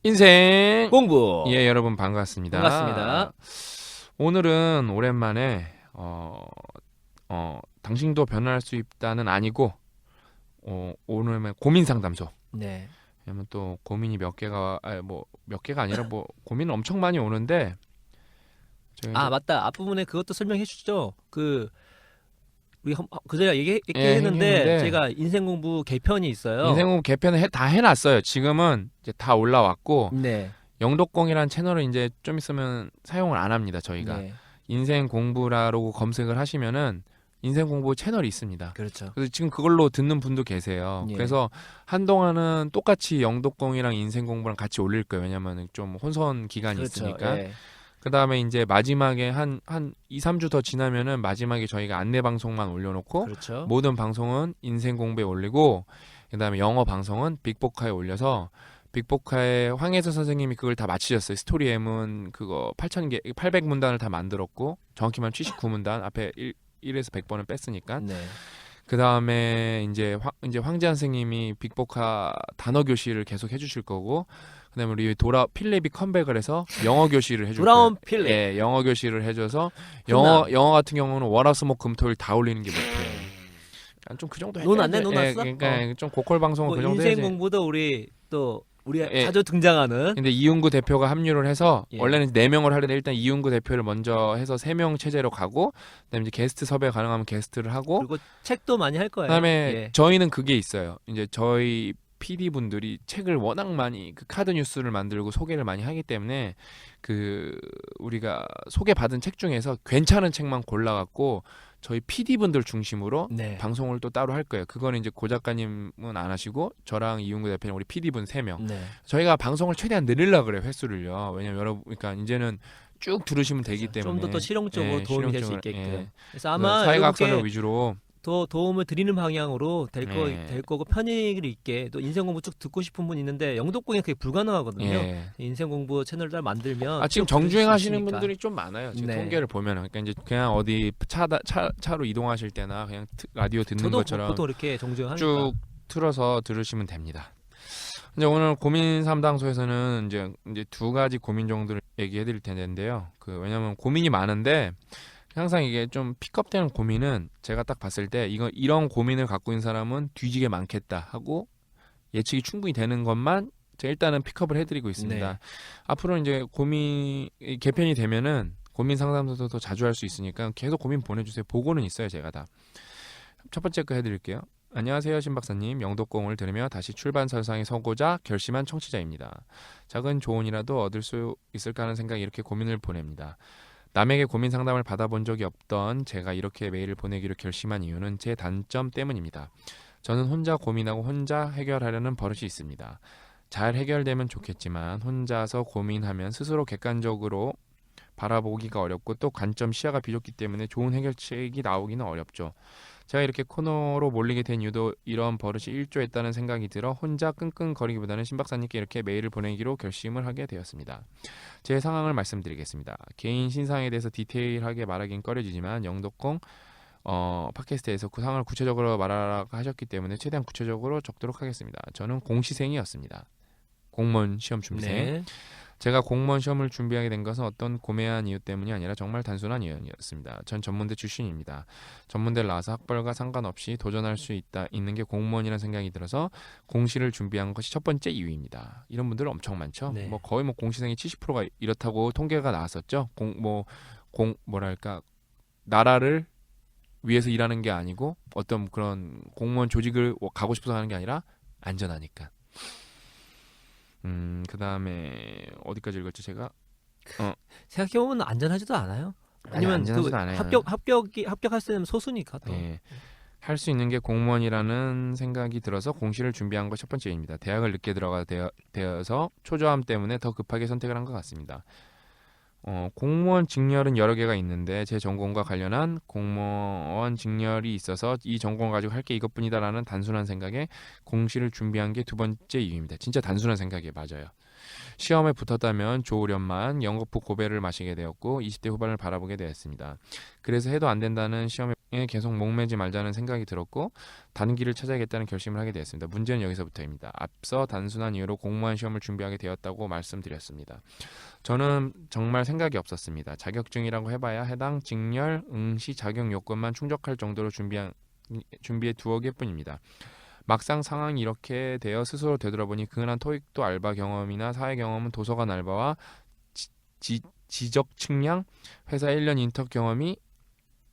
인생 공부. 예 여러분 반갑습니다. 반갑습니다. 오늘은 오랜만에 당신도 변할 수 있다는 아니고 오늘은 고민 상담소. 네. 왜냐면 또 고민이 몇 개가 아니라 뭐 고민 엄청 많이 오는데 저희가 이제 맞다. 앞부분에 그것도 설명해 주시죠. 우리 그제가 얘기했는데 얘기했는데 제가 인생 공부 개편이 있어요. 인생공부 개편을 다 해놨어요. 지금은 이제 다 올라왔고 네. 영덕공이라는 채널을 이제 좀 있으면 사용을 안 합니다. 저희가 네. 인생공부라고 검색을 하시면은 인생공부 채널이 있습니다. 그렇죠. 그래서 지금 그걸로 듣는 분도 계세요. 예. 그래서 한동안은 똑같이 영덕공이랑 인생공부랑 같이 올릴 거예요. 왜냐면 좀 혼선 기간이 그렇죠. 있으니까. 예. 그 다음에 이제 마지막에 한 2, 3주 더 지나면은 마지막에 저희가 안내 방송만 올려놓고 그렇죠. 모든 방송은 인생공부에 올리고 그 다음에 영어 방송은 빅보카에 올려서 빅보카의 황혜서 선생님이 그걸 다 마치셨어요. 스토리 M은 그거 800문단을 다 만들었고 정확히만 79문단 앞에 1에서 100번은 뺐으니까. 네. 그 다음에 이제 황재한 선생님이 빅보카 단어 교실을 계속 해주실 거고, 그다음에 우리 필립이 컴백을 해서 영어 교실을 해줄 거예요. 돌아온 필립. 예, 영어 교실을 해줘서 훈남. 영어 같은 경우는 월화수목금토일 다 올리는 게 목표예요. 좀 그 정도 논 안 내? 논 예, 났어? 그러니까 좀 고퀄 방송은 뭐 그 정도 인생 해야지. 공부도 우리가 예. 자주 등장하는. 근데 이윤구 대표가 합류를 해서 예. 원래는 4명을 하려는데 일단 이윤구 대표를 먼저 해서 3명 체제로 가고, 그다음에 이제 게스트 섭외 가능하면 게스트를 하고, 그리고 책도 많이 할 거예요. 그다음에 예. 저희는 그게 있어요. 이제 저희 PD 분들이 책을 워낙 많이 그 카드 뉴스를 만들고 소개를 많이 하기 때문에 우리가 소개받은 책 중에서 괜찮은 책만 골라갖고 저희 PD 분들 중심으로 네. 방송을 또 따로 할 거예요. 그거는 이제 고 작가님은 안 하시고 저랑 이윤구 대표님 우리 PD 분 3명. 네. 저희가 방송을 최대한 늘리려고 그래요. 횟수를요. 왜냐면 여러분 그러니까 이제는 쭉 들으시면 되기 때문에 좀 더 실용적으로 예, 도움이 될 수 실용적으로, 있게끔. 예. 그래서 아마 사회과학선을 여러분께 위주로 더 도움을 드리는 방향으로 될 예. 거고 편의를 있게 또 인생 공부 쭉 듣고 싶은 분 있는데 영덕공에 그게 불가능하거든요. 예. 인생 공부 채널을 잘 만들면 지금 쭉 들을 수 정주행하시는 있으니까. 분들이 좀 많아요. 지금 네. 통계를 보면은 그러니까 이제 그냥 어디 차로 이동하실 때나 그냥 라디오 듣는 저도 것처럼 보통 이렇게 정주행하니까. 쭉 틀어서 들으시면 됩니다. 이제 오늘 고민 상담소에서는 이제 두 가지 고민 정도를 얘기해 드릴 텐데요. 왜냐면 고민이 많은데 항상 이게 좀 픽업되는 고민은 제가 딱 봤을 때 이런 고민을 갖고 있는 사람은 뒤지게 많겠다 하고 예측이 충분히 되는 것만 제가 일단은 픽업을 해드리고 있습니다. 네. 앞으로 이제 고민 개편이 되면은 고민 상담소도 더 자주 할 수 있으니까 계속 고민 보내주세요. 보고는 있어요, 제가 다. 첫 번째 거 해드릴게요. 안녕하세요, 신 박사님. 영덕공을 들으며 다시 출판사상에 서고자 결심한 청취자입니다. 작은 조언이라도 얻을 수 있을까 하는 생각에 이렇게 고민을 보냅니다. 남에게 고민 상담을 받아본 적이 없던 제가 이렇게 메일을 보내기로 결심한 이유는 제 단점 때문입니다. 저는 혼자 고민하고 혼자 해결하려는 버릇이 있습니다. 잘 해결되면 좋겠지만 혼자서 고민하면 스스로 객관적으로 바라보기가 어렵고 또 관점 시야가 비좁기 때문에 좋은 해결책이 나오기는 어렵죠. 제가 이렇게 코너로 몰리게 된 이유도 이런 버릇이 일조했다는 생각이 들어 혼자 끙끙거리기보다는 신 박사님께 이렇게 메일을 보내기로 결심을 하게 되었습니다. 제 상황을 말씀드리겠습니다. 개인 신상에 대해서 디테일하게 말하긴 꺼려지지만 영덕공 팟캐스트에서 그 상황을 구체적으로 말하라고 하셨기 때문에 최대한 구체적으로 적도록 하겠습니다. 저는 공시생이었습니다. 공무원 시험 준비생. 네. 제가 공무원 시험을 준비하게 된 것은 어떤 고매한 이유 때문이 아니라 정말 단순한 이유였습니다. 전 전문대 출신입니다. 전문대를 나와서 학벌과 상관없이 도전할 수 있는 게 공무원이라는 생각이 들어서 공시를 준비한 것이 첫 번째 이유입니다. 이런 분들 엄청 많죠. 네. 거의 공시생이 70%가 이렇다고 통계가 나왔었죠. 나라를 위해서 일하는 게 아니고 어떤 그런 공무원 조직을 가고 싶어서 하는 게 아니라 안전하니까. 그 다음에 어디까지 읽었지 제가? 생각해보면 안전하지도 않아요. 아니면 안전하지도 않아요. 합격할 수 있는 소수니까 또. 예. 할 수 있는 게 공무원이라는 생각이 들어서 공시를 준비한 것이 첫 번째입니다. 대학을 늦게 되어서 초조함 때문에 더 급하게 선택을 한 것 같습니다. 공무원 직렬은 여러 개가 있는데 제 전공과 관련한 공무원 직렬이 있어서 이 전공 가지고 할 게 이것뿐이다라는 단순한 생각에 공시를 준비한 게 두 번째 이유입니다. 진짜 단순한 생각이 맞아요. 시험에 붙었다면 좋으련만 연거푸 고배를 마시게 되었고 20대 후반을 바라보게 되었습니다. 그래서 해도 안 된다는 시험에 계속 목매지 말자는 생각이 들었고 다른 길을 찾아야겠다는 결심을 하게 되었습니다. 문제는 여기서부터입니다. 앞서 단순한 이유로 공무원 시험을 준비하게 되었다고 말씀드렸습니다. 저는 정말 생각이 없었습니다. 자격증이라고 해봐야 해당 직렬, 응시 자격 요건만 충족할 정도로 준비해 두었을 뿐입니다. 막상 상황이 이렇게 되어 스스로 되돌아보니 그간한 토익도 알바 경험이나 사회 경험은 도서관 알바와 지적 측량, 회사 1년 인턴 경험이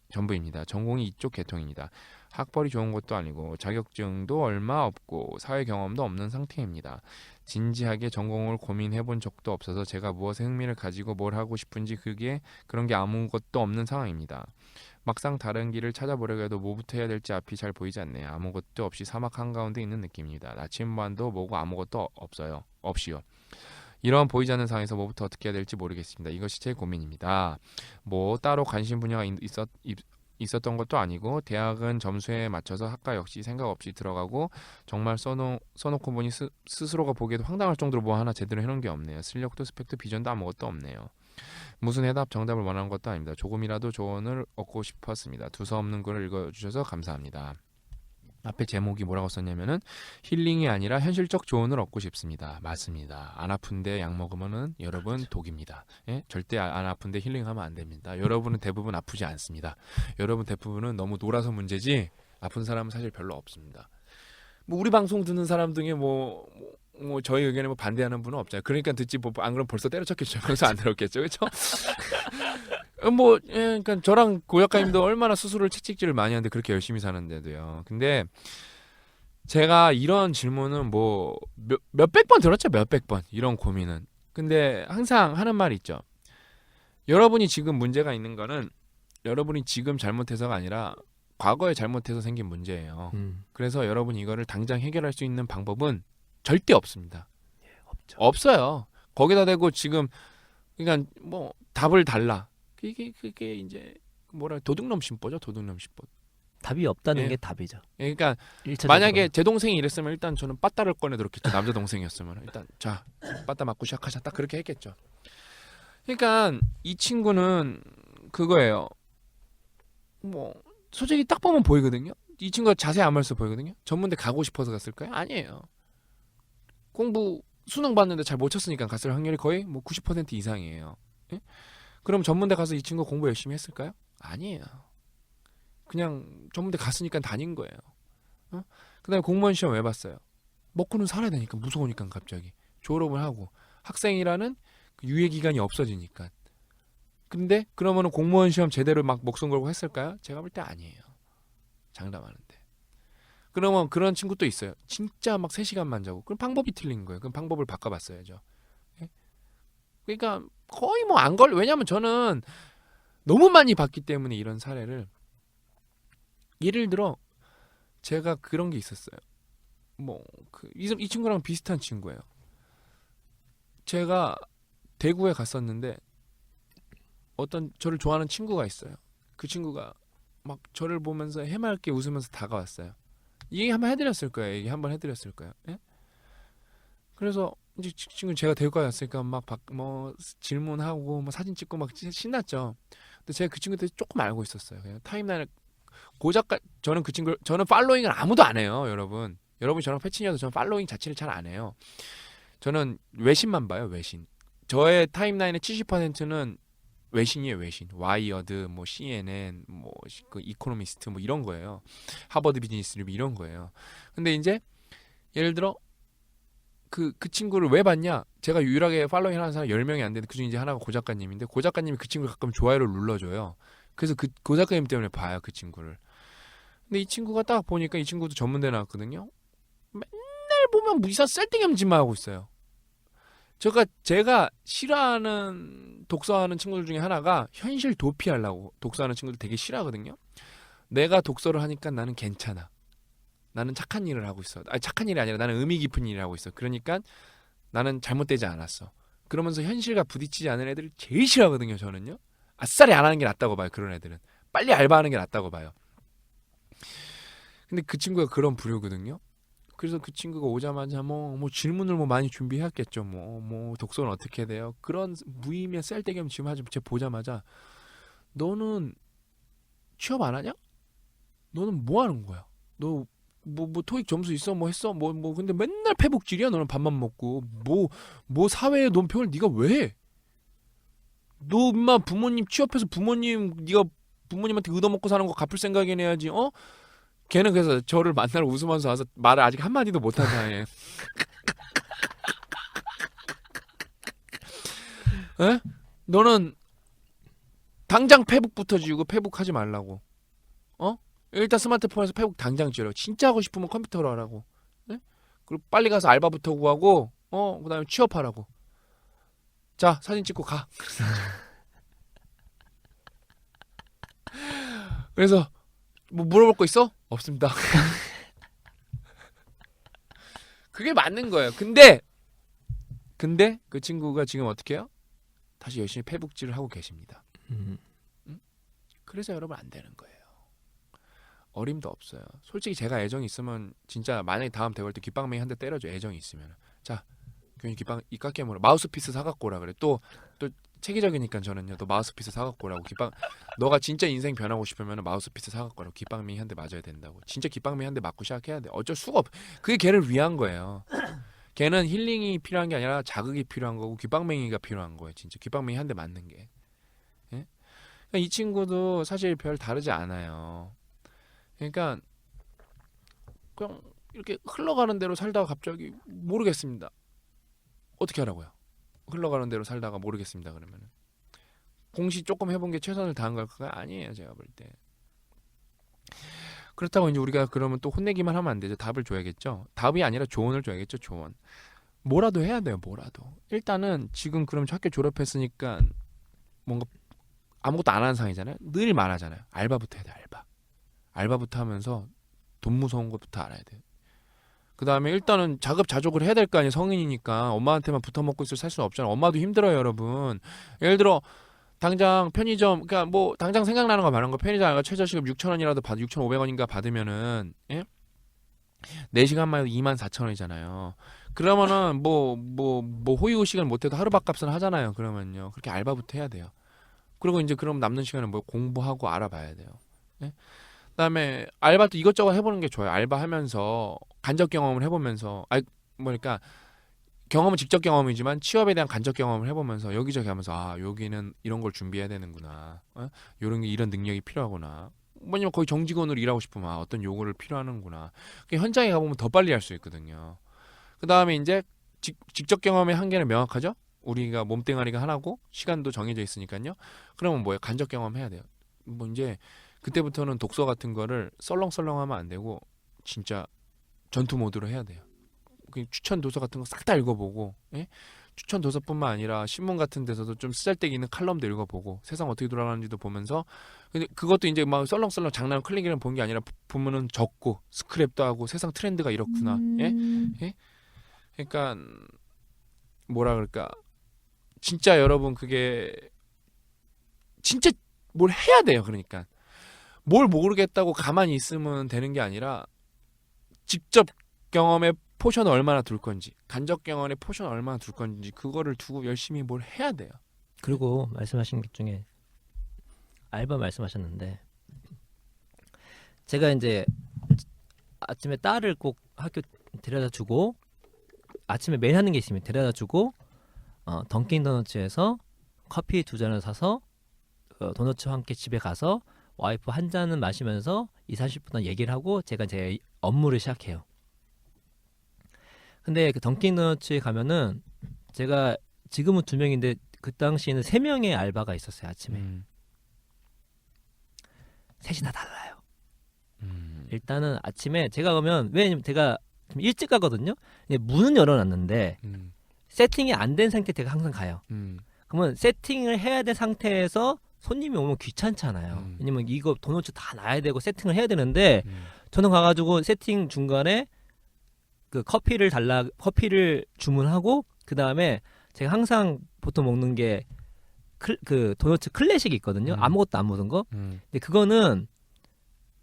전부입니다. 전공이 이쪽 계통입니다. 학벌이 좋은 것도 아니고 자격증도 얼마 없고 사회 경험도 없는 상태입니다. 진지하게 전공을 고민해 본 적도 없어서 제가 무엇에 흥미를 가지고 뭘 하고 싶은지 그런 게 아무것도 없는 상황입니다. 막상 다른 길을 찾아보려고 해도 뭐부터 해야 될지 앞이 잘 보이지 않네요. 아무것도 없이 사막 한가운데 있는 느낌입니다. 나침반도 뭐고 아무것도 없이요. 이런 보이지 않는 상황에서 뭐부터 어떻게 해야 될지 모르겠습니다. 이것이 제 고민입니다. 뭐 따로 관심 분야가 있었던 것도 아니고 대학은 점수에 맞춰서 학과 역시 생각 없이 들어가고 정말 써놓고 보니 스스로가 보기에도 황당할 정도로 뭐 하나 제대로 해놓은 게 없네요. 실력도 스펙도 비전도 아무것도 없네요. 무슨 해답 정답을 원하는 것도 아닙니다. 조금이라도 조언을 얻고 싶었습니다. 두서없는 글을 읽어주셔서 감사합니다. 앞에 제목이 뭐라고 썼냐면은 힐링이 아니라 현실적 조언을 얻고 싶습니다. 맞습니다. 안 아픈데 약 먹으면은 여러분 독입니다. 예? 절대 안 아픈데 힐링하면 안 됩니다. 여러분은 대부분 아프지 않습니다. 여러분 대부분은 너무 놀아서 문제지 아픈 사람은 사실 별로 없습니다. 뭐 우리 방송 듣는 사람 중에 뭐 저희 의견에 뭐 반대하는 분은 없잖아요. 그러니까 듣지 안 그러면 벌써 때려쳤겠죠. 그래서 안 들었겠죠. 그렇죠? 그러니까 저랑 고 작가님도 얼마나 스스로를 채찍질을 많이 하는데 그렇게 열심히 사는데도요. 근데 제가 이런 질문은 뭐 몇백 번 들었죠. 몇백 번 이런 고민은. 근데 항상 하는 말이 있죠. 여러분이 지금 문제가 있는 거는 여러분이 지금 잘못해서가 아니라 과거에 잘못해서 생긴 문제예요. 그래서 여러분이 이거를 당장 해결할 수 있는 방법은 절대 없습니다. 예, 없죠. 없어요. 거기다 대고 지금 그러니까 뭐 답을 달라. 그게 이제 도둑놈 심보죠. 도둑놈 심보. 답이 없다는 예. 게 답이죠. 그러니까 1차적으로. 만약에 제 동생이 이랬으면 일단 저는 빠따를 꺼내 들었겠죠. 남자 동생이었으면 일단 자 빠따 맞고 시작하자 딱 그렇게 했겠죠. 그러니까 이 친구는 그거예요. 뭐 솔직히 딱 보면 보이거든요. 이 친구가 자세히 안 말해서 보이거든요. 전문대 가고 싶어서 갔을까요? 아니에요. 공부 수능 봤는데 잘 못 쳤으니까 갔을 확률이 거의 뭐 90% 이상이에요. 예? 그럼 전문대 가서 이 친구 공부 열심히 했을까요? 아니에요. 그냥 전문대 갔으니까 다닌 거예요. 그다음에 공무원 시험 왜 봤어요? 먹고는 살아야 되니까 무서우니까 갑자기 졸업을 하고 학생이라는 그 유예 기간이 없어지니까. 근데 그러면은 공무원 시험 제대로 막 목숨 걸고 했을까요? 제가 볼 때 아니에요. 장담하는데. 그러면 그런 친구도 있어요. 진짜 막 3시간만 자고. 그럼 방법이 틀린 거예요. 그럼 방법을 바꿔봤어야죠. 예? 그러니까 거의 뭐 왜냐면 저는 너무 많이 봤기 때문에 이런 사례를. 예를 들어 제가 그런 게 있었어요. 이 친구랑 비슷한 친구예요. 제가 대구에 갔었는데 어떤 저를 좋아하는 친구가 있어요. 그 친구가 막 저를 보면서 해맑게 웃으면서 다가왔어요. 이 얘기 한번 해드렸을 거예요. 얘기 한번 해드렸을 거예요. 예? 그래서 이제 친구 제가 대구에 갔으니까 막 질문하고 뭐 사진 찍고 막 신났죠. 근데 제가 그 친구한테 조금 알고 있었어요. 그냥 타임라인을 저는 팔로잉을 아무도 안 해요, 여러분. 여러분 저랑 패친이어도 저는 팔로잉 자체를 잘 안 해요. 저는 외신만 봐요, 외신. 저의 타임라인의 70%는 외신이에요, 외신. 와이어드, 뭐 CNN, 그 이코노미스트 뭐 이런 거예요. 하버드 비즈니스 리뷰 이런 거예요. 근데 이제 예를 들어 그 친구를 왜 봤냐? 제가 유일하게 팔로잉 하는 사람 10명이 안 되는데 그중에 이제 하나가 고 작가님인데 고 작가님이 그 친구를 가끔 좋아요를 눌러줘요. 그래서 고 작가님 때문에 봐요, 그 친구를. 근데 이 친구가 딱 보니까 이 친구도 전문대 나왔거든요. 맨날 보면 무이사 쓸데없는 짓만 하고 있어요. 제가 싫어하는 독서하는 친구들 중에 하나가 현실 도피하려고 독서하는 친구들 되게 싫어하거든요. 내가 독서를 하니까 나는 괜찮아. 나는 착한 일을 하고 있어. 아니, 착한 일이 아니라 나는 의미 깊은 일을 하고 있어. 그러니까 나는 잘못되지 않았어. 그러면서 현실과 부딪히지 않은 애들을 제일 싫어하거든요, 저는요. 아싸리 안 하는 게 낫다고 봐요, 그런 애들은. 빨리 알바하는 게 낫다고 봐요. 근데 그 친구가 그런 부류거든요. 그래서 그 친구가 오자마자 뭐 질문을 많이 준비했겠죠. 독서는 어떻게 돼요? 그런 무의미한 쓸데없는 질문 하지. 제가 보자마자 너는 취업 안 하냐? 너는 뭐 하는 거야? 너 뭐 토익 점수 있어? 뭐 했어? 근데 맨날 패북질이야. 너는 밥만 먹고 뭐 사회에 놓은 표현을 네가 왜 해? 너 인마 부모님 취업해서 네가 부모님한테 얻어먹고 사는 거 갚을 생각이나 해야지. 어? 걔는 그래서 저를 만나러 웃으면서 와서 말을 아직 한마디도 못한 상황에 에? 너는 당장 페북부터 지우고 페북하지 말라고. 어? 일단 스마트폰에서 페북 당장 지우라고. 진짜 하고 싶으면 컴퓨터로 하라고. 네? 그리고 빨리 가서 알바부터 구하고 그다음에 취업하라고. 자, 사진 찍고 가. 그래서 뭐 물어볼 거 있어? 없습니다. 그게 맞는 거예요. 근데 그 친구가 지금 어떻게 해요? 다시 열심히 페북질을 하고 계십니다. 그래서 여러분 안 되는 거예요. 어림도 없어요. 솔직히 제가 애정이 있으면 진짜 만약에 다음 대회 때 귓방맹이 한 대 때려줘. 애정이 있으면. 자, 괜히 귓방 이 깎게 물어. 마우스피스 사갖고 오라 그래. 또 체계적이니까 저는요. 또 마우스피스 사갖고 오라고. 너가 진짜 인생 변하고 싶으면 마우스피스 사갖고 오라고. 귓방맹이 한 대 맞아야 된다고. 진짜 귓방맹이 한 대 맞고 시작해야 돼. 어쩔 수가 없. 그게 걔를 위한 거예요. 걔는 힐링이 필요한 게 아니라 자극이 필요한 거고 귓방맹이가 필요한 거예요. 진짜 귓방맹이 한 대 맞는 게. 예? 그러니까 이 친구도 사실 별 다르지 않아요. 그러니까 그냥 이렇게 흘러가는 대로 살다가 갑자기 모르겠습니다. 어떻게 하라고요? 흘러가는 대로 살다가 모르겠습니다. 그러면 공시 조금 해본 게 최선을 다한 걸까? 아니에요. 제가 볼 때. 그렇다고 이제 우리가 그러면 또 혼내기만 하면 안 되죠. 답을 줘야겠죠. 답이 아니라 조언을 줘야겠죠. 조언. 뭐라도 해야 돼요. 뭐라도. 일단은 지금 그럼 학교 졸업했으니까 뭔가 아무것도 안 하는 상황이잖아요. 늘 말하잖아요. 알바부터 해야 돼. 알바부터 하면서 돈 무서운 것부터 알아야 돼. 그 다음에 일단은 자급자족을 해야 될 거 아니에요. 성인이니까 엄마한테만 붙어먹고 있을 살 수는 없잖아요. 엄마도 힘들어요, 여러분. 예를 들어 당장 편의점, 그러니까 뭐 당장 생각나는 거 말한 거 편의점 가서 최저시급 6,000원이라도 받 6,500원인가 받으면은 예? 4시간만 해도 24,000원이잖아요. 그러면은 뭐 호유 시간 못해도 하루 밥값은 하잖아요. 그러면요. 그렇게 알바부터 해야 돼요. 그리고 이제 그럼 남는 시간은 뭐 공부하고 알아봐야 돼요. 예? 그다음에 알바도 이것저것 해보는 게 좋아요. 알바하면서 간접 경험을 해보면서 그러니까 경험은 직접 경험이지만 취업에 대한 간접 경험을 해보면서 여기저기 하면서 여기는 이런 걸 준비해야 되는구나. 이런 능력이 필요하구나. 뭐냐면 거의 정직원으로 일하고 싶으면 어떤 요구를 필요하는구나. 현장에 가보면 더 빨리 할 수 있거든요. 그 다음에 이제 직접 경험의 한계는 명확하죠. 우리가 몸뚱아리가 하나고 시간도 정해져 있으니까요. 그러면 뭐예요? 간접 경험해야 돼요. 뭐 이제 그때부터는 독서 같은 거를 썰렁썰렁하면 안 되고 진짜 전투 모드로 해야 돼요. 추천 도서 같은 거 싹 다 읽어보고, 예? 추천 도서뿐만 아니라 신문 같은 데서도 좀 쓰잘데기 있는 칼럼도 읽어보고 세상 어떻게 돌아가는지도 보면서. 근데 그것도 이제 막 썰렁썰렁 장난 클릭이랑 본 게 아니라 보면은 적고 스크랩도 하고 세상 트렌드가 이렇구나. 예? 예? 그러니까 뭐라 그럴까? 진짜 여러분 그게 진짜 뭘 해야 돼요. 그러니까 뭘 모르겠다고 가만히 있으면 되는 게 아니라 직접 경험에 포션을 얼마나 둘 건지, 간접 경험에 포션을 얼마나 둘 건지 그거를 두고 열심히 뭘 해야 돼요. 그리고 말씀하신 것 중에 알바 말씀하셨는데 제가 이제 아침에 딸을 꼭 학교 데려다 주고 아침에 매일 하는 게 있으면 데려다 주고 던킨 도너츠에서 커피 2잔을 사서 도너츠와 함께 집에 가서 와이프 한 잔은 마시면서 20-30분 얘기를 하고 제가 제 업무를 시작해요. 근데 그 던킨 도너츠에 가면은 제가 지금은 2명인데 그 당시에는 3명의 알바가 있었어요. 아침에 셋이 다 달라요. 일단은 아침에 제가 가면 왜냐면 제가 좀 일찍 가거든요. 문은 열어놨는데 세팅이 안 된 상태 제가 항상 가요. 그러면 세팅을 해야 될 상태에서 손님이 오면 귀찮잖아요. 왜냐면 이거 도너츠 다 놔야 되고 세팅을 해야 되는데 저는 가가지고 세팅 중간에 그 커피를 주문하고 그 다음에 제가 항상 보통 먹는 게 그 도너츠 클래식이 있거든요. 아무것도 안 묻은 거. 근데 그거는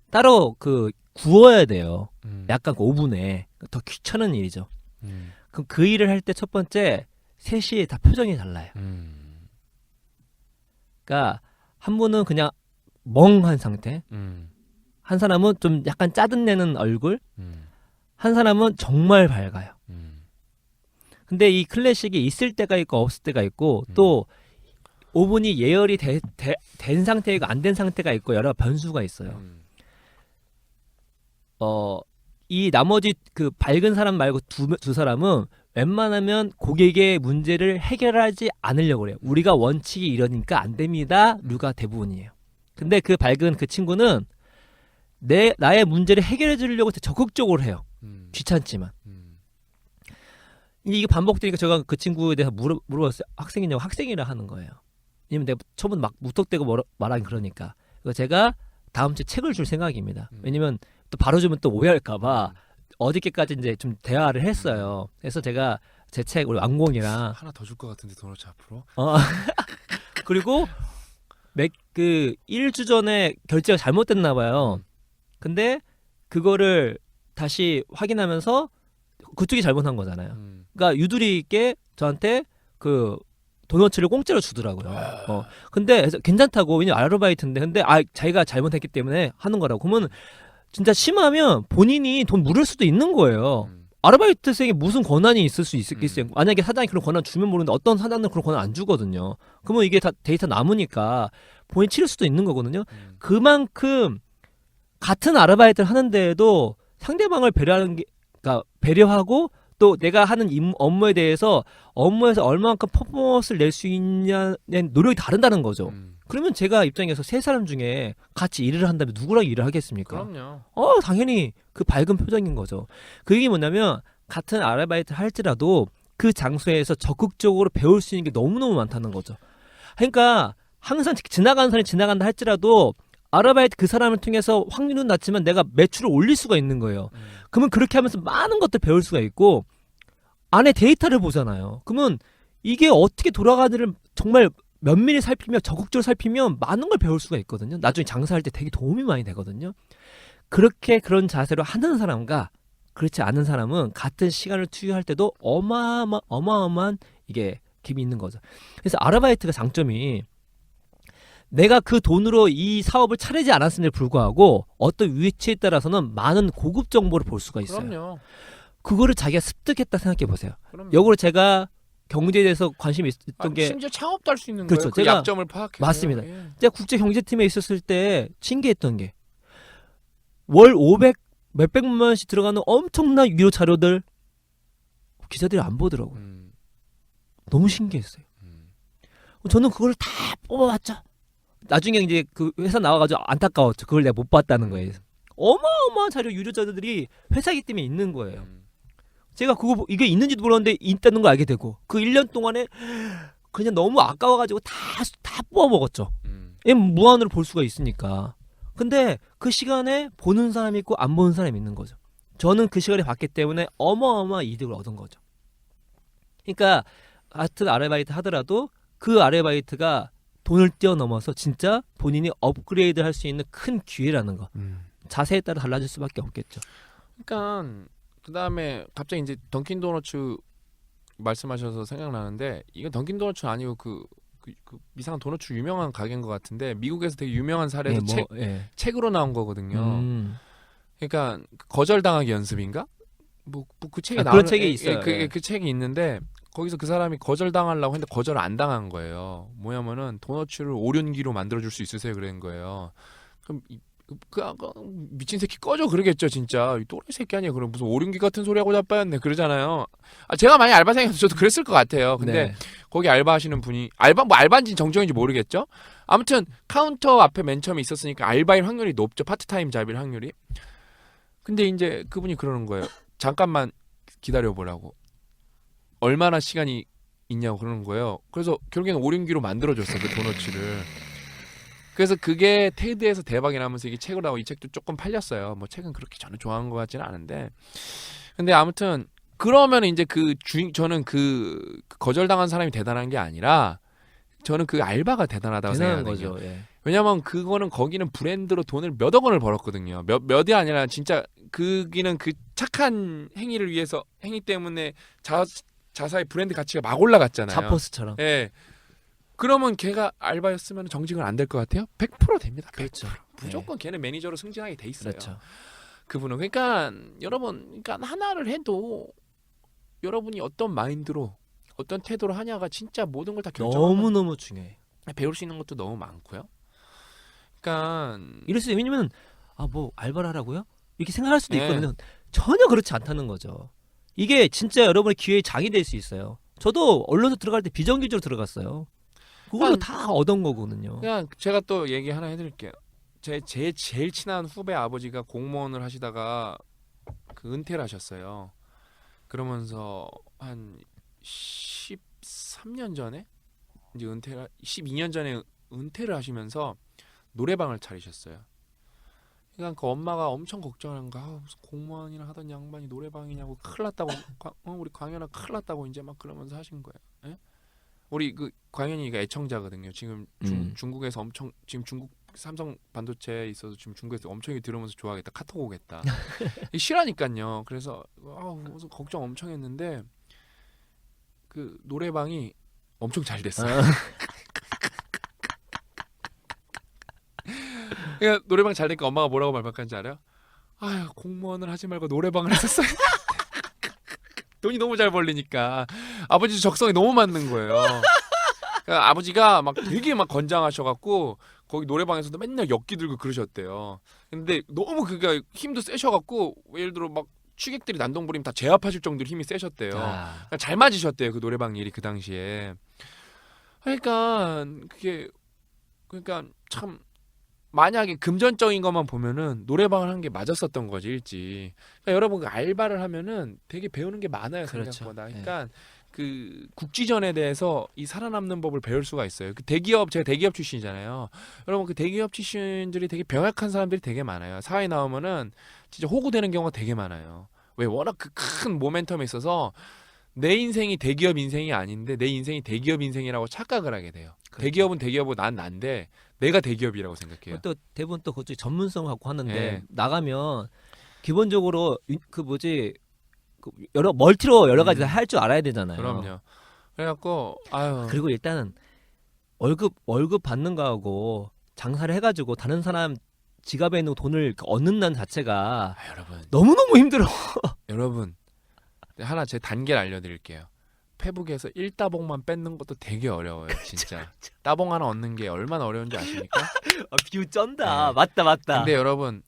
따로 그 구워야 돼요. 약간 그 오븐에 더 귀찮은 일이죠. 그럼 그 일을 할 때 첫 번째 셋이 다 표정이 달라요. 그러니까 한 분은 그냥 멍한 상태. 한 사람은 좀 약간 짜증내는 얼굴, 한 사람은 정말 밝아요. 근데 이 클래식이 있을 때가 있고 없을 때가 있고 또 오븐이 예열이 된 상태이고 안 된 상태가 있고 여러 변수가 있어요. 이 나머지 그 밝은 사람 말고 두 사람은 웬만하면 고객의 문제를 해결하지 않으려고 그래요. 우리가 원칙이 이러니까 안 됩니다. 류가 대부분이에요. 근데 그 밝은 그 친구는 나의 문제를 해결해 주려고 적극적으로 해요. 귀찮지만. 이게 반복되니까 제가 그 친구에 대해서 물어봤어요. 학생이냐고. 학생이라 하는 거예요. 왜냐면 내가 처음부터 막 무턱대고 말하기 그러니까. 그래서 제가 다음 주에 책을 줄 생각입니다. 왜냐면 또 바로 주면 또 오해할까봐 어저께까지 이제 좀 대화를 했어요. 그래서 제가 제 책 우리 왕공이랑 하나 더 줄 것 같은데 도넛 앞으로. 그리고 그 1주 전에 결제가 잘못됐나 봐요. 근데 그거를 다시 확인하면서 그쪽이 잘못한 거잖아요. 그러니까 유두리 있게 저한테 그 도너츠를 공짜로 주더라고요. 근데 괜찮다고. 왜냐면 아르바이트인데. 근데 자기가 잘못했기 때문에 하는 거라고. 그러면 진짜 심하면 본인이 돈 물을 수도 있는 거예요. 아르바이트생이 무슨 권한이 있을 수 있겠어요. 만약에 사장이 그런 권한 주면 모르는데 어떤 사장은 그런 권한 안 주거든요. 그러면 이게 다 데이터 남으니까 본인 치를 수도 있는 거거든요. 그만큼 같은 아르바이트를 하는데도 상대방을 배려하는 게, 그러니까 배려하고 또 내가 하는 업무에 대해서 업무에서 얼마만큼 퍼포먼스를 낼 수 있냐는 노력이 다른다는 거죠. 그러면 제가 입장에서 세 사람 중에 같이 일을 한다면 누구랑 일을 하겠습니까? 그럼요. 당연히 그 밝은 표정인 거죠. 그 얘기 뭐냐면 같은 아르바이트를 할지라도 그 장소에서 적극적으로 배울 수 있는 게 너무너무 많다는 거죠. 그러니까 항상 지나가는 사람이 지나간다 할지라도 아르바이트 그 사람을 통해서 확률은 낮지만 내가 매출을 올릴 수가 있는 거예요. 그러면 그렇게 하면서 많은 것들 배울 수가 있고 안에 데이터를 보잖아요. 그러면 이게 어떻게 돌아가는지를 정말 면밀히 살피며 적극적으로 살피면 많은 걸 배울 수가 있거든요. 나중에 장사할 때 되게 도움이 많이 되거든요. 그렇게 그런 자세로 하는 사람과 그렇지 않은 사람은 같은 시간을 투여할 때도 어마어마한 이게 갭이 있는 거죠. 그래서 아르바이트가 장점이 내가 그 돈으로 이 사업을 차리지 않았음에도 불구하고 어떤 위치에 따라서는 많은 고급 정보를 볼 수가 있어요. 그럼요. 그거를 자기가 습득했다 생각해 보세요. 그럼요. 역으로 제가 경제에 대해서 관심이 있던 게 심지어 창업도 할 수 있는 그렇죠. 거예요. 그 제가 약점을 파악해서. 맞습니다. 예. 제가 국제경제팀에 있었을 때 신기했던 게 월 500 몇백만 원씩 들어가는 엄청난 유료 자료들 기자들이 안 보더라고요. 너무 신기했어요. 저는 그걸 다 뽑아봤죠. 나중에 이제 그 회사 나와가지고 안타까웠죠. 그걸 내가 못 봤다는 거예요. 어마어마한 자료 유료 자료들이 회사이기 때문에 있는 거예요. 제가 그거 이게 있는지도 몰랐는데 있다는 걸 알게 되고 그 1년 동안에 그냥 너무 아까워가지고 다 뽑아 먹었죠. 무한으로 볼 수가 있으니까. 근데 그 시간에 보는 사람이 있고 안 보는 사람이 있는 거죠. 저는 그 시간에 봤기 때문에 어마어마한 이득을 얻은 거죠. 그러니까 같은 아르바이트 하더라도 그 아르바이트가 돈을 뛰어넘어서 진짜 본인이 업그레이드 할 수 있는 큰 기회라는 거. 자세에 따라 달라질 수밖에 없겠죠. 그러니까 그다음에 갑자기 이제 던킨 도너츠 말씀하셔서 생각나는데 이건 던킨 도너츠 아니고 그 이상한 도너츠 유명한 가게인 것 같은데 미국에서 되게 유명한 사례에서 책으로 나온 거거든요. 그러니까 거절당하기 연습인가? 뭐 그 책이 그런 책이 있어요. 그 책이 있는데 거기서 그 사람이 거절당하려고 했는데 거절을 안 당한 거예요. 뭐냐면은 도너츠를 오륜기로 만들어줄 수 있으세요? 그런 거예요. 그럼 미친 새끼 꺼져 그러겠죠 진짜. 이 또라이 새끼 아니야. 그럼 무슨 오륜기 같은 소리 하고 자빠졌네 그러잖아요. 제가 만약 알바생이었어도 저도 그랬을 것 같아요. 근데 거기 알바하시는 분이 알바인지 정정인지 모르겠죠. 아무튼 카운터 앞에 맨 처음에 있었으니까 알바일 확률이 높죠. 파트타임 잡일 확률이. 근데 이제 그분이 그러는 거예요. 잠깐만 기다려보라고. 얼마나 시간이 있냐고 그러는 거예요. 그래서 결국에는 오륜기로 만들어줬어요. 그 도너츠를. 그래서 그게 테드에서 대박이 나면서 이게 책으로 나오고 이 책도 조금 팔렸어요. 뭐 책은 그렇게 저는 좋아하는 것 같지는 않은데. 근데 아무튼 그러면 이제 저는 그 거절당한 사람이 대단한 게 아니라 저는 그 알바가 대단하다고 생각하거든요. 왜냐면 그거는 거기는 브랜드로 돈을 몇억 원을 벌었거든요. 몇이 아니라 진짜 거기는 그 착한 행위를 위해서 행위 때문에 자사의 브랜드 가치가 막 올라갔잖아요. 자포스처럼. 예. 그러면 걔가 알바였으면 정직은 안 될 것 같아요? 100% 됩니다. 100%. 그렇죠. 무조건 걔는 매니저로 승진하게 돼 있어요. 그렇죠. 그분은. 그러니까 여러분, 그러니까 하나를 해도 여러분이 어떤 마인드로 어떤 태도로 하냐가 진짜 모든 걸 다 결정하는. 너무너무 중요해. 배울 수 있는 것도 너무 많고요. 그러니까 이럴 수 왜냐면 뭐 알바를 하라고요? 이렇게 생각할 수도 네. 있거든요. 전혀 그렇지 않다는 거죠. 이게 진짜 여러분의 기회의 장이 될 수 있어요. 저도 언론사 들어갈 때 비정규직으로 들어갔어요. 그걸로 다 얻은 거거든요. 그냥 제가 또 얘기 하나 해드릴게요. 제 제일 친한 후배 아버지가 공무원을 하시다가 그 은퇴를 하셨어요. 그러면서 한 13년 전에 이제 12년 전에 은퇴를 하시면서 노래방을 차리셨어요. 그러니까 그 엄마가 엄청 걱정하는 거야. 무슨 공무원이나 하던 양반이 노래방이냐고, 큰일 났다고. 우리 광현아 큰일 났다고 이제 막 그러면서 하신 거예요. 예? 우리 그 광현이가 애청자거든요. 지금 중국에서 엄청, 지금 중국 삼성 반도체에 있어서 지금 중국에서 엄청 들으면서 좋아하겠다. 카톡 오겠다. 싫어하니까요. 그래서 무슨 걱정 엄청 했는데 그 노래방이 엄청 잘 됐어요. 그러니까 노래방 잘 되니까 엄마가 뭐라고 말박한지 알아요? 아유, 공무원을 하지 말고 노래방을 했었어요. 돈이 너무 잘 벌리니까. 아버지 적성에 너무 맞는 거예요. 그러니까 아버지가 막 되게 막 건장하셔갖고 거기 노래방에서도 맨날 엿기 들고 그러셨대요. 근데 너무 그가 힘도 세셔갖고 예를 들어 막 취객들이 난동부리면 다 제압하실 정도로 힘이 세셨대요. 그러니까 잘 맞으셨대요, 그 노래방 일이 그 당시에. 그러니까 참 만약에 금전적인 것만 보면은 노래방을 한 게 맞았었던 거지 일찍. 그러니까 여러분 그 알바를 하면은 되게 배우는 게 많아요. 그렇죠. 생각보다. 그러니까 그 국지전에 대해서 이 살아남는 법을 배울 수가 있어요. 그 대기업, 제가 대기업 출신이잖아요. 여러분 그 대기업 출신들이 되게 병약한 사람들이 되게 많아요. 사회에 나오면은 진짜 호구되는 경우가 되게 많아요. 왜? 워낙 그 큰 모멘텀에 있어서 내 인생이 대기업 인생이 아닌데 내 인생이 대기업 인생이라고 착각을 하게 돼요. 그렇죠. 대기업은 대기업이고 난 난데 내가 대기업이라고 생각해요. 또 대부분 또 그쪽 전문성 갖고 하는데 네. 나가면 기본적으로 여러 멀티로 여러 가지 할 줄 알아야 되잖아요. 그럼요. 그래갖고 그리고 일단은 월급 받는 거하고 장사를 해가지고 다른 사람 지갑에 있는 돈을 얻는다는 자체가 여러분 너무너무 힘들어. 여러분 하나 제 단계를 알려드릴게요. 페북에서 1따봉만 뺏는 것도 되게 어려워요. 진짜. 따봉 하나 얻는 게 얼마나 어려운지 아십니까? 비유 쩐다. 네. 맞다. 근데 여러분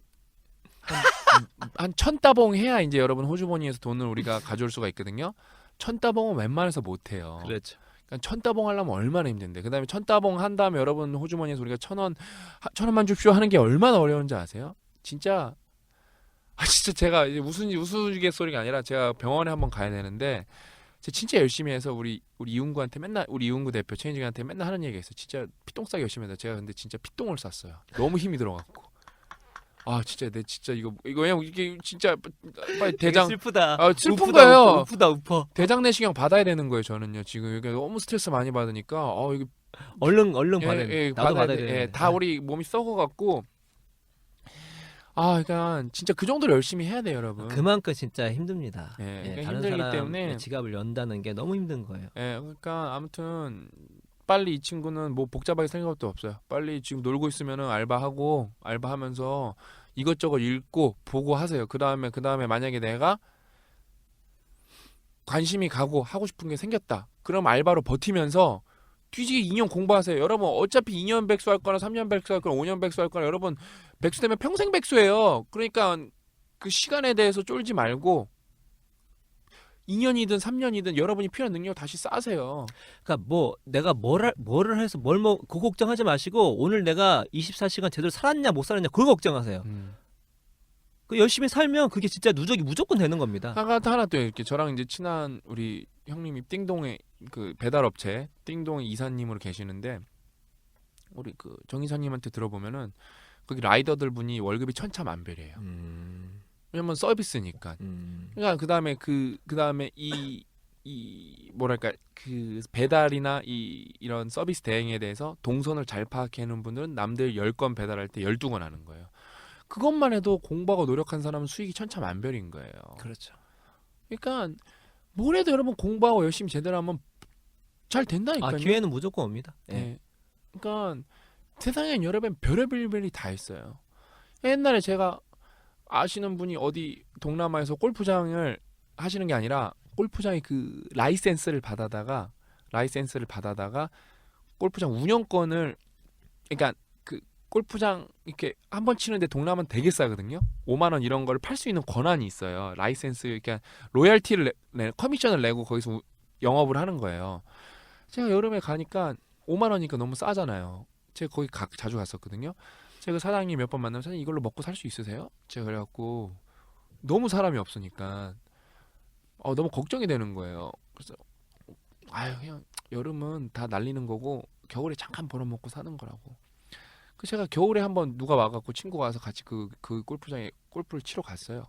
한 1000따봉 해야 이제 여러분 호주머니에서 돈을 우리가 가져올 수가 있거든요. 1000따봉은 웬만해서 못해요. 그렇죠. 그러니까 1000따봉 하려면 얼마나 힘든데. 그 다음에 1000따봉 한 다음에 여러분 호주머니에서 우리가 1000원만 줍쇼 하는 게 얼마나 어려운지 아세요? 진짜 진짜 제가 이제 우스갯소리가 아니라 제가 병원에 한번 가야 되는데 제가 진짜 열심히 해서 우리 이웅구한테 맨날, 우리 이웅구 대표 체인지한테 맨날 하는 얘기가 있어요. 진짜 피똥 싸기 열심히 해서 제가 근데 진짜 피똥을 쌌어요. 너무 힘이 들어갖고. 진짜 내 진짜 이거 왜냐면 이게 진짜 빨리 대장 슬프다. 슬픈 거예요. 우프다. 대장 내시경 받아야 되는 거예요. 저는요 지금 이게 너무 스트레스 많이 받으니까 이거 얼른 받아야 돼. 나도 받아야 돼. 다 우리 몸이 썩어갖고 그러니까 진짜 그 정도로 열심히 해야 돼요, 여러분. 그만큼 진짜 힘듭니다. 그러니까 다른 힘들기 사람 때문에 지갑을 연다는 게 너무 힘든 거예요. 그러니까 아무튼 빨리 이 친구는 뭐 복잡하게 생각 것도 없어요. 빨리 지금 놀고 있으면은 알바하면서 이것저것 읽고 보고 하세요. 그 다음에 만약에 내가 관심이 가고 하고 싶은 게 생겼다. 그럼 알바로 버티면서 뒤지게 2년 공부하세요. 여러분 어차피 2년 백수 할 거나 3년 백수 할 거나 5년 백수 할 거나 여러분 백수 되면 평생 백수예요. 그러니까 그 시간에 대해서 쫄지 말고 2년이든 3년이든 여러분이 필요한 능력을 다시 쌓으세요. 그러니까 뭐 내가 뭐를 해서 그거 걱정하지 마시고 오늘 내가 24시간 제대로 살았냐 못 살았냐 그걸 걱정하세요. 그 열심히 살면 그게 진짜 누적이 무조건 되는 겁니다. 하나 또 이렇게 저랑 이제 친한 우리 형님이 띵동에 그 배달업체 띵동의 이사님으로 계시는데 우리 그 정 이사님한테 들어보면은 거기 라이더들 분이 월급이 천차만별이에요. 왜냐면 서비스니까. 그러니까 그다음에 이 뭐랄까 그 배달이나 이런 서비스 대행에 대해서 동선을 잘 파악하는 분들은 남들 10건 배달할 때 12건 하는 거예요. 그것만 해도 공부하고 노력한 사람은 수익이 천차만별인 거예요. 그렇죠. 그러니까 뭘 해도 여러분 공부하고 열심히 제대로 하면 잘 된다니까요. 기회는 무조건 옵니다. 네. 그러니까 세상엔 여러분 별의별 다 있어요. 옛날에 제가 아시는 분이 어디 동남아에서 골프장을 하시는 게 아니라 골프장의 그 라이센스를 받아다가 골프장 운영권을, 그러니까 그 골프장 이렇게 한 번 치는데 동남아는 되게 싸거든요. 5만 원 이런 걸 팔 수 있는 권한이 있어요. 라이센스, 그러니까 로열티를 커미션을 내고 거기서 영업을 하는 거예요. 제가 여름에 가니까 5만 원이니까 너무 싸잖아요. 제가 거기 자주 갔었거든요. 제가 사장님 몇 번 만나면 사장님 이걸로 먹고 살 수 있으세요? 제가 그래갖고 너무 사람이 없으니까 너무 걱정이 되는 거예요. 그래서 그냥 여름은 다 날리는 거고 겨울에 잠깐 벌어먹고 사는 거라고. 그 제가 겨울에 한번 누가 와갖고 친구가 와서 같이 그 골프장에 골프를 치러 갔어요.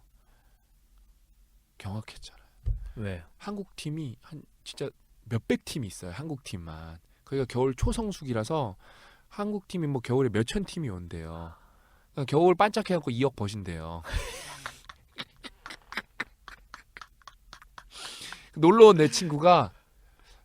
경악했잖아요. 왜? 한국 팀이 한 진짜 몇백 팀이 있어요. 한국 팀만. 거기가 겨울 초성수기라서 한국 팀이 뭐 겨울에 몇천 팀이 온대요. 그러니까 겨울 반짝해갖고 2억 버신대요. 놀러 온 내 친구가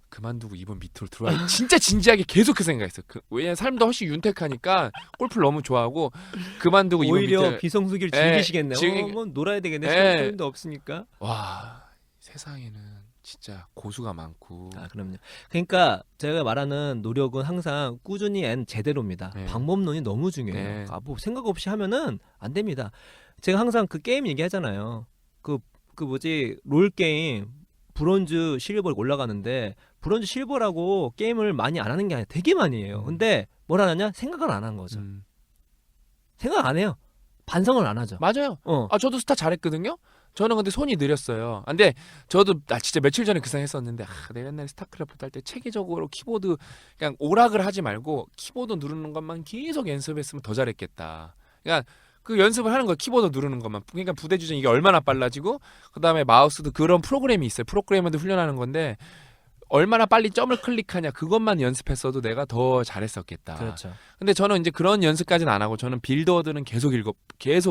그만두고 이번 밑으로 들어와. 진짜 진지하게 계속 그 생각했어. 왜냐면 삶도 훨씬 윤택하니까 골프를 너무 좋아하고 그만두고 이번 오히려 밑에. 비성수기를 즐기시겠네요. 뭐 놀아야 되겠네. 시간도 없으니까. 와, 세상에는 진짜 고수가 많고. 그럼요. 그러니까 제가 말하는 노력은 항상 꾸준히 앤 제대로입니다. 네. 방법론이 너무 중요해요. 네. 뭐 생각 없이 하면은 안 됩니다. 제가 항상 그 게임 얘기하잖아요. 그 뭐지, 롤 게임 브론즈 실버 올라가는데 브론즈 실버라고 게임을 많이 안 하는 게 아니라 되게 많이 해요. 근데 뭘 하느냐? 생각을 안 한 거죠. 생각 안 해요. 반성을 안 하죠. 맞아요. 저도 스타 잘했거든요. 저는 근데 손이 느렸어요. 근데 저도 진짜 며칠 전에 그 생각했었는데 내가 옛날에 스타크래프트 할 때 체계적으로 키보드 그냥 오락을 하지 말고 키보드 누르는 것만 계속 연습했으면 더 잘했겠다. 그러니까 그 연습을 하는 거, 키보드 누르는 것만. 그러니까 부대 주전 이게 얼마나 빨라지고 그다음에 마우스도 그런 프로그램이 있어요. 프로그래머도 훈련하는 건데 얼마나 빨리 점을 클릭하냐 그것만 연습했어도 내가 더 잘했었겠다. 그렇죠. 근데 저는 이제 그런 연습까지는 안 하고 저는 빌드워드는 계속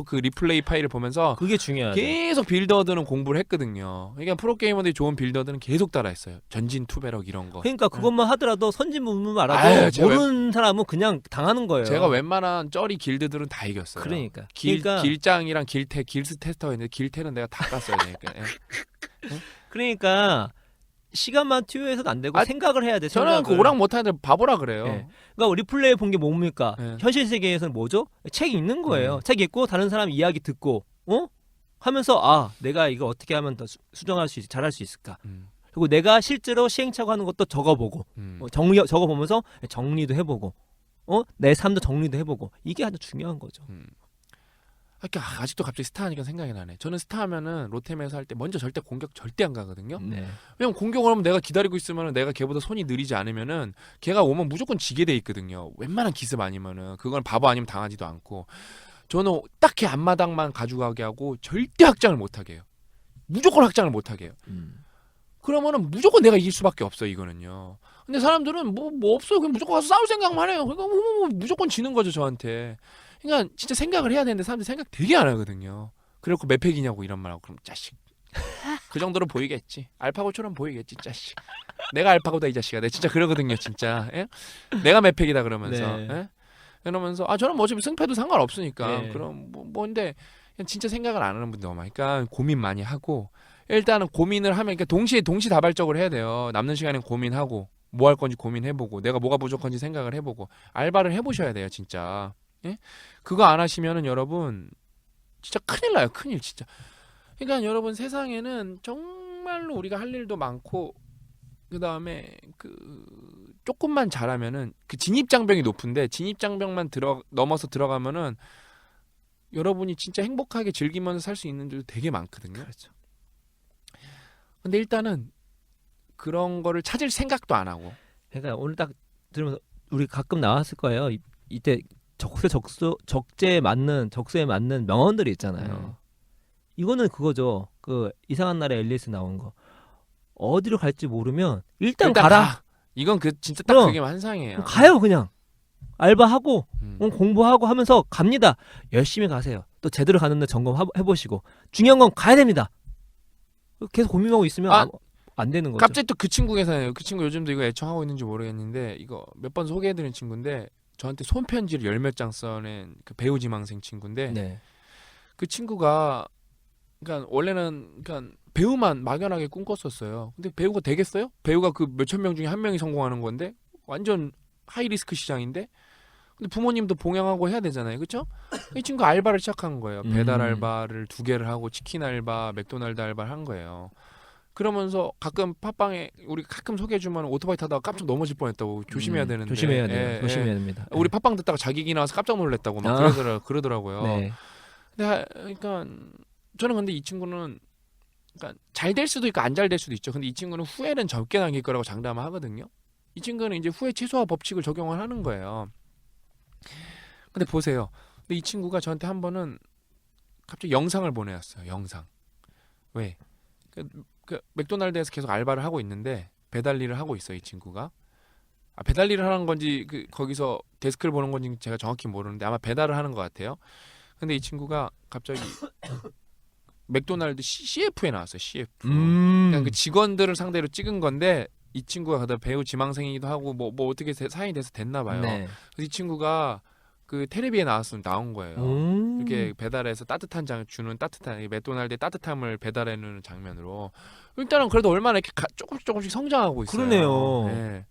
그 리플레이 파일을 보면서 그게 중요하죠. 계속 빌드워드는 공부를 했거든요. 그러니까 프로게이머들이 좋은 빌드워드는 계속 따라했어요. 전진 투배럭 이런 거. 그러니까 그것만 하더라도 선진문만 아유, 알아도 모르는 사람은 그냥 당하는 거예요. 제가 웬만한 쩌리 길드들은 다 이겼어요. 그러니까. 길장이랑 길스 테스터가 있는데 길테는 내가 다 깠어요. 그러니까 시간만 투여해서도 안 되고 생각을 해야 돼. 저는 그 오락 못하는데 바보라 그래요. 네. 그러니까 리플레이 본 게 뭡니까? 네. 현실 세계에서는 뭐죠? 책이 있는 거예요. 책 읽고 다른 사람 이야기 듣고 하면서 내가 이거 어떻게 하면 더 수정할 수 잘할 수 있을까? 그리고 내가 실제로 시행착오 하는 것도 적어보고 적어보면서 정리도 해보고 내 삶도 정리도 해보고 이게 아주 중요한 거죠. 그러니까 아직도 갑자기 스타 하니까 생각이 나네. 저는 스타 하면은 로템에서 할 때 먼저 절대 공격 절대 안 가거든요. 네. 왜냐면 공격을 하면 내가 기다리고 있으면은 내가 걔보다 손이 느리지 않으면은 걔가 오면 무조건 지게 돼 있거든요. 웬만한 기습 아니면은 그건 바보 아니면 당하지도 않고. 저는 딱 걔 앞마당만 가져가게 하고 절대 확장을 못 하게 해요. 무조건 확장을 못 하게 해요. 그러면은 무조건 내가 이길 수밖에 없어 이거는요. 근데 사람들은 뭐 없어요. 그냥 무조건 가서 싸울 생각만 해요. 그러니까 무조건 지는 거죠 저한테. 그러니까 진짜 생각을 해야 되는데 사람들이 생각 되게 안 하거든요. 그래갖고 몇 팩이냐고 이런 말하고 그럼 자식. 그 정도로 보이겠지. 알파고처럼 보이겠지 자식. 내가 알파고다 이 자식아. 내가 진짜 그러거든요 진짜. 예? 내가 몇 팩이다 그러면서. 네. 예? 이러면서 저는 뭐 어차피 승패도 상관없으니까. 네. 그럼 뭔데 그냥 진짜 생각을 안 하는 분들 너무 많으니까 고민 많이 하고 일단은 고민을 하면 그러니까 동시다발적으로 해야 돼요. 남는 시간엔 고민하고 뭐 할 건지 고민해보고 내가 뭐가 부족한지 생각을 해보고 알바를 해보셔야 돼요 진짜. 예? 그거 안 하시면은 여러분 진짜 큰일 나요. 큰일 진짜. 그러니까 여러분 세상에는 정말로 우리가 할 일도 많고 그다음에 조금만 잘하면은 그 진입장벽이 높은데 진입장벽만 넘어서 들어가면은 여러분이 진짜 행복하게 즐기면서 살 수 있는 일도 되게 많거든요. 그렇죠. 근데 일단은 그런 거를 찾을 생각도 안 하고. 그러니까 오늘 딱 들으면서 우리 가끔 나왔을 거예요. 이때 적세에 맞는 명언들이 있잖아요. 이거는 그거죠. 그 이상한 나라의 앨리스 나온 거. 어디로 갈지 모르면 일단 가라. 이건 진짜 딱 그게 환상이에요. 가요 그냥. 알바하고 공부하고 하면서 갑니다. 열심히 가세요. 또 제대로 가는데 점검해보시고 중요한 건 가야 됩니다. 계속 고민하고 있으면 안 되는 거죠. 갑자기 또 그 친구 계산해요. 그 친구 요즘도 이거 애청하고 있는지 모르겠는데 이거 몇 번 소개해드린 친구인데 저한테 손편지를 열 몇 장 써낸 그 배우 지망생 친구인데 네. 그 친구가 그러니까 원래는 그러니까 배우만 막연하게 꿈꿨었어요. 근데 배우가 되겠어요? 배우가 그 몇천 명 중에 한 명이 성공하는 건데 완전 하이리스크 시장인데 근데 부모님도 봉양하고 해야 되잖아요. 그렇죠? 이 친구 알바를 시작한 거예요. 배달 알바를 2개를 하고 치킨 알바, 맥도날드 알바를 한 거예요. 그러면서 가끔 팟빵에 우리 가끔 소개해주면 오토바이 타다가 깜짝 넘어질 뻔했다고 조심해야 되는데 조심해야 돼요. 예, 조심해야 예. 됩니다. 우리 팟빵 듣다가 자기 얘기 나와서 깜짝 놀랐다고 막 그러더라고요. 네. 근데 그러니까 저는 근데 이 친구는 그러니까 잘 될 수도 있고 안 잘 될 수도 있죠. 근데 이 친구는 후회는 적게 남길 거라고 장담을 하거든요. 이 친구는 이제 후회 최소화 법칙을 적용을 하는 거예요. 근데 보세요. 근데 이 친구가 저한테 한 번은 갑자기 영상을 보내왔어요. 영상. 왜? 그 맥도날드에서 계속 알바를 하고 있는데 배달 일을 하고 있어요. 이 친구가. 배달 일을 하는 건지 거기서 데스크를 보는 건지 제가 정확히 모르는데 아마 배달을 하는 것 같아요. 근데 이 친구가 갑자기 맥도날드 CF에 나왔어요. CF. 그냥 그 직원들을 상대로 찍은 건데 이 친구가 그다 배우 지망생이기도 하고 뭐 어떻게 사인이 돼서 됐나 봐요. 네. 그래서 이 친구가 그 텔레비에 나온 거예요. 이렇게 배달해서 따뜻한 장 주는 따뜻한 맥도날드의 따뜻함을 배달해주는 장면으로 일단은 그래도 얼마나 이렇게 조금씩 성장하고 있어요. 그러네요. 네.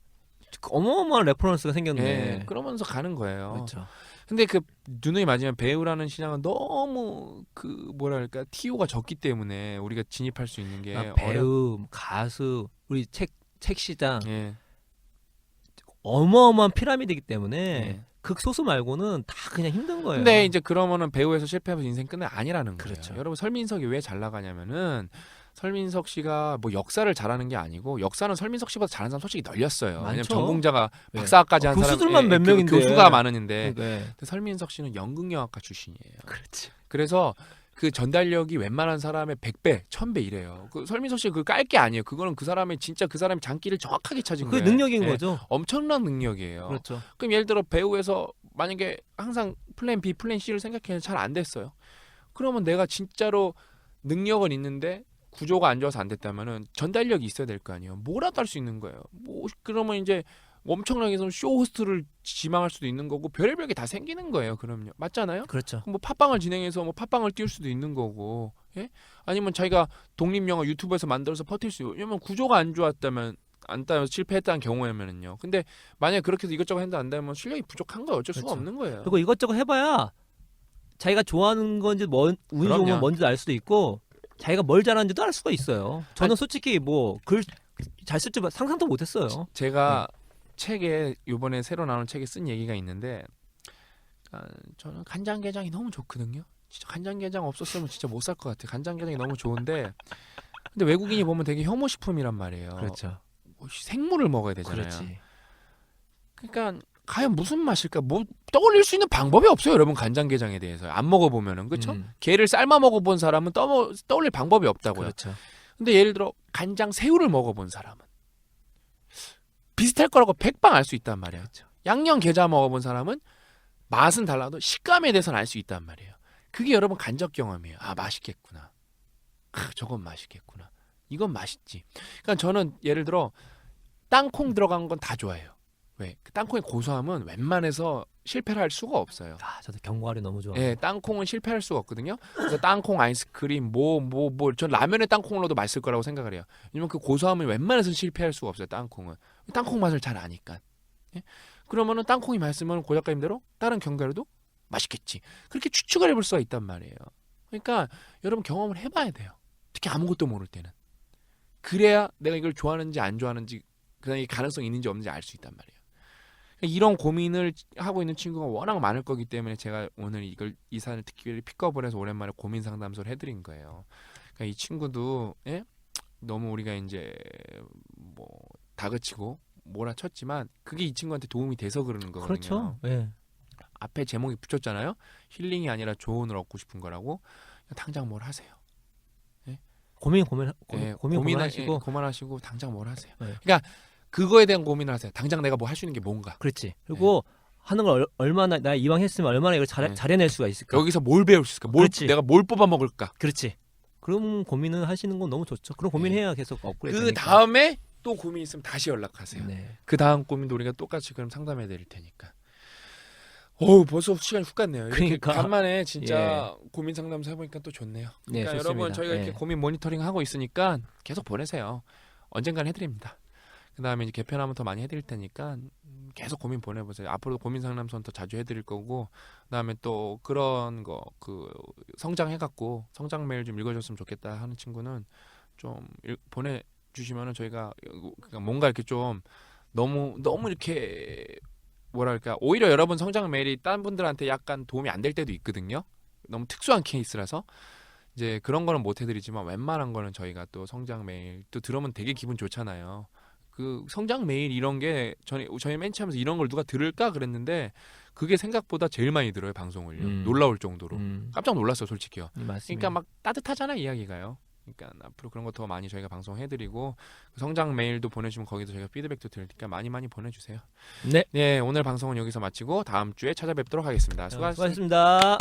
어마어마한 레퍼런스가 생겼네. 네. 그러면서 가는 거예요. 그렇죠. 근데 그 누누이 맞으면 배우라는 시장은 너무 그 뭐랄까 TO가 적기 때문에 우리가 진입할 수 있는 게 그러니까 배우, 가수, 우리 책 시장 예. 어마어마한 피라미드이기 때문에 예. 극소수 말고는 다 그냥 힘든 거예요. 근데 이제 그러면은 배우에서 실패하면서 인생 끝내 아니라는 거예요. 그렇죠. 여러분 설민석이 왜 잘 나가냐면은 설민석 씨가 뭐 역사를 잘하는 게 아니고 역사는 설민석 씨보다 잘하는 사람 솔직히 널렸어요. 왜냐면 많죠. 전공자가 네. 박사까지 한 사람 교수들만 몇 명인데. 교수가 많은데 네. 근데 설민석 씨는 연극영화과 출신이에요. 그렇지. 그래서 그 전달력이 웬만한 사람의 100배, 1000배 이래요. 그 설민석 씨 그 깔 게 아니에요. 그거는 그 사람의 진짜 그 사람의 장기를 정확하게 찾은 그게 거예요. 능력인 예. 거죠. 엄청난 능력이에요. 그렇죠. 그럼 예를 들어 배우에서 만약에 항상 플랜 B, 플랜 C를 생각해서 잘 안 됐어요. 그러면 내가 진짜로 능력은 있는데 구조가 안 좋아서 안 됐다면은 전달력이 있어야 될 거 아니에요. 뭐라도 할 수 있는 거예요. 뭐 그러면 이제 엄청나게 쇼 호스트를 지망할 수도 있는 거고 별의별 게 다 생기는 거예요. 그럼요. 맞잖아요. 그렇죠. 뭐 팟빵을 진행해서 뭐 팟빵을 띄울 수도 있는 거고, 예? 아니면 자기가 독립영화 유튜브에서 만들어서 퍼뜨릴 수 있고, 왜냐면 구조가 안 좋았다면 안 따면 실패했다는 경우에면은요. 근데 만약에 그렇게 해서 이것저것 했는데 안 되면 실력이 부족한 거예요. 어쩔 수가 그렇죠. 없는 거예요. 그리고 이것저것 해봐야 자기가 좋아하는 건지 운이 그럼요. 좋으면 뭔지도 알 수도 있고 자기가 뭘 잘하는지도 알 수가 있어요. 저는 아니, 솔직히 뭐 글 잘 쓸 줄 상상도 못했어요. 제가 책에 이번에 새로 나온 책에 쓴 얘기가 있는데 저는 간장게장이 너무 좋거든요. 진짜 간장게장 없었으면 진짜 못 살 것 같아요. 간장게장이 너무 좋은데 근데 외국인이 보면 되게 혐오식품이란 말이에요. 그렇죠. 뭐 생물을 먹어야 되잖아요. 그렇지. 그러니까 과연 무슨 맛일까? 뭐 떠올릴 수 있는 방법이 없어요, 여러분. 간장게장에 대해서 안 먹어보면은 그렇죠? 게를 삶아 먹어본 사람은 떠올릴 방법이 없다고요. 그렇죠. 근데 예를 들어 간장 새우를 먹어본 사람은 비슷할 거라고 100방 알 수 있단 말이에요. 그렇죠. 양념 게장 먹어본 사람은 맛은 달라도 식감에 대해서는 알 수 있단 말이에요. 그게 여러분 간접 경험이에요. 아 맛있겠구나. 저건 맛있겠구나. 이건 맛있지. 그러니까 저는 예를 들어 땅콩 들어간 건 다 좋아해요. 왜? 그 땅콩의 고소함은 웬만해서 실패를 할 수가 없어요. 아, 저도 견과류 너무 좋아. 예, 땅콩은 실패할 수가 없거든요. 그래서 땅콩 아이스크림 전 라면에 땅콩을 넣어도 맛있을 거라고 생각을 해요. 왜냐면 그 고소함을 웬만해서 실패할 수가 없어요. 땅콩은 땅콩 맛을 잘 아니까. 예? 그러면은 땅콩이 맛있으면 고 작가님대로 다른 견과류도 맛있겠지. 그렇게 추측을 해볼 수가 있단 말이에요. 그러니까 여러분 경험을 해봐야 돼요. 특히 아무것도 모를 때는. 그래야 내가 이걸 좋아하는지 안 좋아하는지 그다음에 가능성이 있는지 없는지 알 수 있단 말이에요. 이런 고민을 하고 있는 친구가 워낙 많을 거기 때문에 제가 오늘 이 사연을 듣기를 픽업을 해서 오랜만에 고민 상담소를 해드린 거예요. 그러니까 이 친구도 너무 우리가 이제 뭐 다그치고 몰아쳤지만 그게 이 친구한테 도움이 돼서 그러는 거거든요. 그렇죠. 예. 앞에 제목이 붙였잖아요. 힐링이 아니라 조언을 얻고 싶은 거라고. 당장 뭘 하세요. 고민하시고 그만하시고 당장 뭘 하세요. 네. 그러니까 그거에 대한 고민을 하세요. 당장 내가 뭐 할 수 있는 게 뭔가. 그렇지. 그리고 하는 걸 얼마나 나 이왕 했으면 얼마나 이걸 잘해낼 수가 있을까. 여기서 뭘 배울 수 있을까? 내가 뭘 뽑아 먹을까? 그렇지. 그런 고민을 하시는 건 너무 좋죠. 그런 고민해야 계속 업그레이드 그 되니까. 다음에 또 고민 있으면 다시 연락하세요. 네. 그 다음 고민도 우리가 똑같이 그럼 상담해 드릴 테니까. 어우 벌써 시간이 훅 갔네요. 이렇게 그러니까. 간만에 진짜 고민 상담소 해보니까 또 좋네요. 네, 그러니까 좋습니다. 여러분 저희가 이렇게 예. 고민 모니터링 하고 있으니까 계속 보내세요. 언젠간 해드립니다. 그다음에 이제 개편하면 더 많이 해드릴 테니까 계속 고민 보내보세요. 앞으로도 고민 상담소는 더 자주 해드릴 거고, 그다음에 또 그런 거 그 성장해갖고 성장 메일 좀 읽어줬으면 좋겠다 하는 친구는 좀 보내주시면은 저희가 그러니까 뭔가 이렇게 좀 너무 이렇게 뭐랄까 오히려 여러분 성장 메일이 다른 분들한테 약간 도움이 안 될 때도 있거든요. 너무 특수한 케이스라서 이제 그런 거는 못 해드리지만 웬만한 거는 저희가 또 성장 메일 또 들으면 되게 기분 좋잖아요. 그 성장 메일 이런 게 저희 맨 처음에서 이런 걸 누가 들을까 그랬는데 그게 생각보다 제일 많이 들어요 방송을요. 놀라울 정도로 깜짝 놀랐어요 솔직히요. 맞습니다. 그러니까 막 따뜻하잖아 이야기가요. 그러니까 앞으로 그런 거 더 많이 저희가 방송해드리고 성장 메일도 보내주면 거기도 저희가 피드백도 드리니까 많이 보내주세요. 네. 네 오늘 방송은 여기서 마치고 다음 주에 찾아뵙도록 하겠습니다. 수고하셨습니다. 수고하셨습니다.